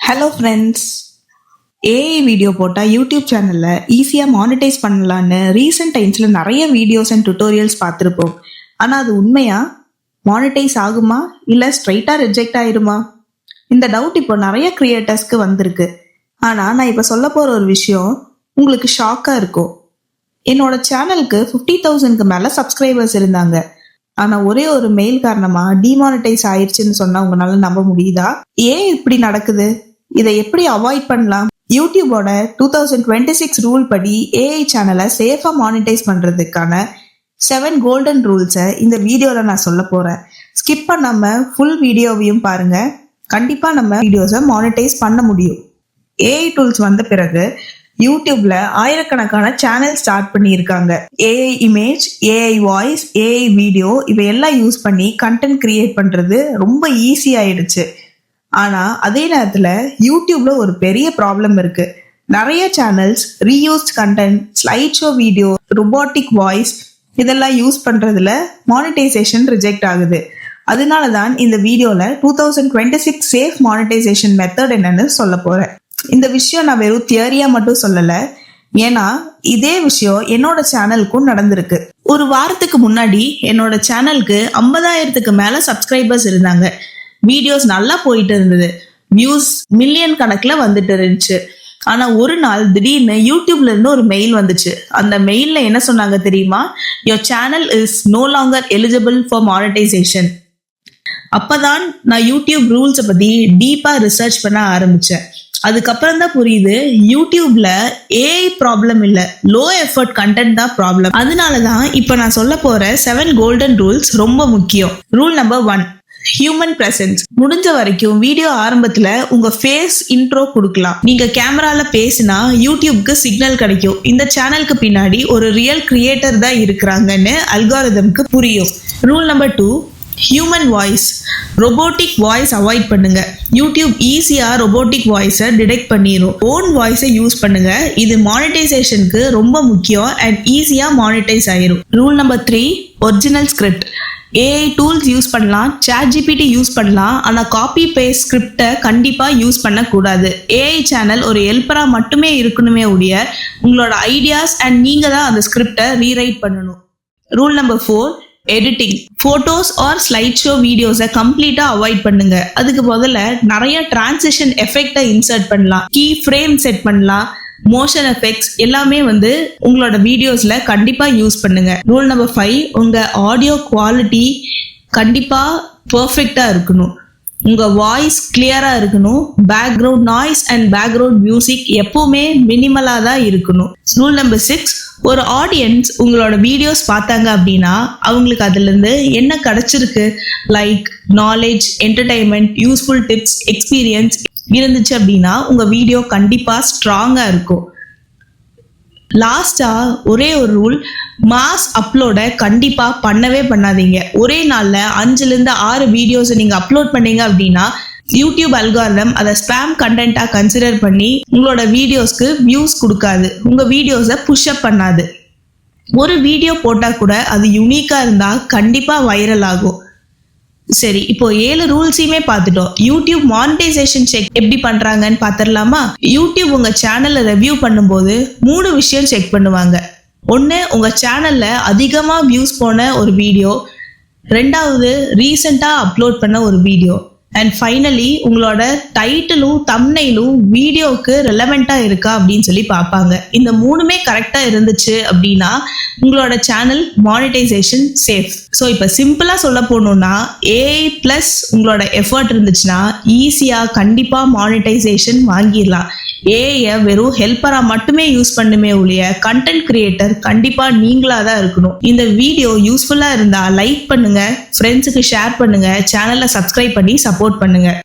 Hello friends. AI video போட்டால் YouTube சேனலில் ஈஸியாக மானிட்டைஸ் பண்ணலான்னு ரீசெண்ட் டைம்ஸில் நிறைய வீடியோஸ் அண்ட் டுட்டோரியல்ஸ் பார்த்துருப்போம். ஆனால் அது உண்மையா மானிட்டைஸ் ஆகுமா இல்லை ஸ்ட்ரைட்டாக ரிஜெக்ட் ஆயிருமா? இந்த டவுட் இப்போ நிறைய கிரியேட்டர்ஸ்க்கு வந்திருக்கு. ஆனால் நான் இப்போ சொல்ல போகிற ஒரு விஷயம் உங்களுக்கு ஷாக்காக இருக்கும். என்னோட சேனலுக்கு 50,000க்கு மேலே சப்ஸ்கிரைபர்ஸ் இருந்தாங்க. ஆனால் ஒரே ஒரு மெயில் காரணமாக டிமானிட்டைஸ் ஆயிடுச்சுன்னு சொன்னால் உங்களால நம்ப முடியுதா? ஏன் இப்படி நடக்குது? இதை எப்படி அவாய்ட் பண்ணலாம்? யூடியூபோட 2026 ரூல் படி ஏஐ சேனலை சேஃபா மானிட்டைஸ் பண்றதுக்கான 7 கோல்டன் ரூல்ஸை இந்த வீடியோல நான் சொல்ல போறேன். ஸ்கிப் பண்ணாம ஃபுல் வீடியோவையும் பாருங்க. கண்டிப்பா நம்ம வீடியோஸை மானிட்டைஸ் பண்ண முடியும். ஏஐ டூல்ஸ் வந்த பிறகு யூடியூப்ல ஆயிரக்கணக்கான சேனல் ஸ்டார்ட் பண்ணியிருக்காங்க. AI image, AI voice, AI video இவையெல்லாம் யூஸ் பண்ணி கண்டென்ட் கிரியேட் பண்றது ரொம்ப ஈஸி ஆயிடுச்சு. ஆனா அதே நேரத்துல யூடியூப்ல ஒரு பெரிய ப்ராப்ளம் இருக்கு. நிறைய channels reused content, slide show video, robotic voice இதெல்லாம் யூஸ் பண்றதுல மானிட்டைசேஷன் ரிஜெக்ட் ஆகுது. அதனாலதான் இந்த வீடியோல 2026 சேஃப் மானிட்டைசேஷன் மெத்தட் என்னன்னு சொல்ல போறேன். இந்த விஷயம் நான் வெறும் தியரியா மட்டும் சொல்லல, ஏன்னா இதே விஷயம் என்னோட சேனலுக்கும் நடந்திருக்கு. ஒரு வாரத்துக்கு முன்னாடி என்னோட சேனலுக்கு 50,000க்கு மேல சப்ஸ்கிரைபர்ஸ் இருந்தாங்க. வீடியோஸ் நல்லா போயிட்டு இருந்தது, வியூஸ் மில்லியன் கணக்குல வந்துட்டு இருந்துச்சு. ஆனா ஒரு நாள் திடீர்னு யூடியூப்ல இருந்து ஒரு மெயில் வந்துச்சு. அந்த மெயில்ல என்ன சொன்னாங்க தெரியுமா? Your channel is no longer eligible for monetisation. அப்பதான் நான் யூடியூப் ரூல்ஸை பத்தி டீப்பா ரிசர்ச் பண்ண ஆரம்பிச்சேன். அதுக்கப்புறம் தான் புரியுது, யூடியூப்ல ஏஐ ப்ராப்ளம் இல்ல, லோ எஃபர்ட் கண்டென்ட் தான் ப்ராப்ளம். அதனாலதான் இப்ப நான் சொல்ல போற 7 கோல்டன் ரூல்ஸ் ரொம்ப முக்கியம். Rule number 1, human presence. முடிஞ்ச வரைக்கும் வீடியோ ஆரம்பத்துல உங்க ஃபேஸ் இன்ட்ரோ கொடுக்கலாம். நீங்க கேமரால பேசினா யூடியூப்க்கு சிக்னல் கிடைக்கும். இந்த சேனலுக்கு பின்னாடி ஒரு ரியல் கிரியேட்டர் தான் இருக்கிறாங்கன்னு அல்காரிதம்க்கு புரியும். Rule number 2, human voice. Robotic voice avoid பண்ணுங்க. யூடியூப் ஈஸியா ரொபோட்டிக் வாய்ஸை டிடெக்ட் பண்ணிடும். ஓன் வாய்ஸை யூஸ் பண்ணுங்க. இது மானிட்டைசேஷனுக்கு ரொம்ப முக்கியம் அண்ட் ஈஸியா மானிட்டைஸ் ஆயிரும். Rule number 3, original script. AI tools use பண்ணலாம், ChatGPT யூஸ் பண்ணலாம், ஆனா காப்பி பேஸ்ட் ஸ்கிரிப்டை கண்டிப்பா யூஸ் பண்ணக்கூடாது. ஏஐ சேனல் ஒரு ஹெல்ப்பரா மட்டுமே இருக்கணுமே ஒழிய உங்களோட ஐடியாஸ் அண்ட் நீங்க தான் அந்த ஸ்கிரிப்டை ரீரைட் பண்ணணும். Rule number 4, editing. Photos or slide show வீடியோஸை கம்ப்ளீட்டா அவாய்ட் பண்ணுங்க. அதுக்கு பதிலா நிறைய டிரான்சிஷன் எஃபெக்டை இன்சர்ட் பண்ணலாம், கீ ஃப்ரேம் செட் பண்ணலாம், மோஷன் எஃபெக்ட்ஸ் எல்லாமே உங்களோட வீடியோஸ்ல கண்டிப்பா யூஸ் பண்ணுங்க. ரூல் நம்பர் 5, உங்க ஆடியோ குவாலிட்டி கண்டிப்பா பெர்ஃபெக்டா இருக்கணும். உங்க வாய்ஸ் கிளியரா இருக்கணும். Background noise and background music எப்பவுமே மினிமலா தான் இருக்கணும். ரூல் நம்பர் 6, ஒரு ஆடியன்ஸ் உங்களோட வீடியோஸ் பார்த்தாங்க அப்படின்னா அவங்களுக்கு அதுல இருந்து என்ன கிடைச்சிருக்கு, like knowledge, entertainment, useful tips, experience இருந்துச்சு அப்படின்னா உங்க வீடியோ கண்டிப்பா ஸ்ட்ராங்கா இருக்கும். லாஸ்டா ஒரே ஒரு ரூல், மாஸ் அப்லோட கண்டிப்பா பண்ணவே பண்ணாதீங்க. ஒரே நாள்ல 5ல இருந்து 6 வீடியோஸ் நீங்க அப்லோட் பண்ணீங்க அப்படின்னா யூடியூப் அல்காரிதம் அதை ஸ்பேம் கண்டென்ட்டா கன்சிடர் பண்ணி உங்களோட வீடியோஸ்க்கு வியூஸ் கொடுக்காது, உங்க வீடியோஸை புஷ் அப் பண்ணாது. ஒரு வீடியோ போட்டா கூட அது யூனிக்கா இருந்தா கண்டிப்பா வைரல் ஆகும். சரி, இப்போ 7 ரூல்ஸையுமே பார்த்துட்டோம். யூடியூப் மானிட்டைசேஷன் செக் எப்படி பண்றாங்கன்னு பார்த்துடலாமா? யூடியூப் உங்க சேனலை ரிவ்யூ பண்ணும்போது 3 விஷயம் செக் பண்ணுவாங்க. 1, உங்க சேனல்ல அதிகமா வியூஸ் போன ஒரு வீடியோ. 2வது, ரீசெண்டா அப்லோட் பண்ண ஒரு வீடியோ. அண்ட் ஃபைனலி உங்களோட டைட்டிலும் தம்ப்நெயிலும் வீடியோக்கு ரெலவெண்டா இருக்கா அப்படின்னு சொல்லி பார்ப்பாங்க. இந்த 3மே கரெக்டா இருந்துச்சு அப்படின்னா உங்களோட சேனல் மானிட்டைசேஷன் சேஃப். ஸோ இப்போ சிம்பிளா சொல்ல போனோம்னா ஏஐ பிளஸ் உங்களோட எஃபர்ட் இருந்துச்சுன்னா ஈஸியா கண்டிப்பா மானிட்டைசேஷன் வாங்கிடலாம். ஏஐ வெறும் ஹெல்ப்பரா மட்டுமே யூஸ் பண்ணுமே ஒழிய கண்டென்ட் கிரியேட்டர் கண்டிப்பா நீங்களா தான் இருக்கணும். இந்த வீடியோ யூஸ்ஃபுல்லா இருந்தா லைக் பண்ணுங்க, ஃப்ரெண்ட்ஸுக்கு ஷேர் பண்ணுங்க, சேனலை சப்ஸ்கிரைப் பண்ணி சப்போர்ட் பண்ணுங்க.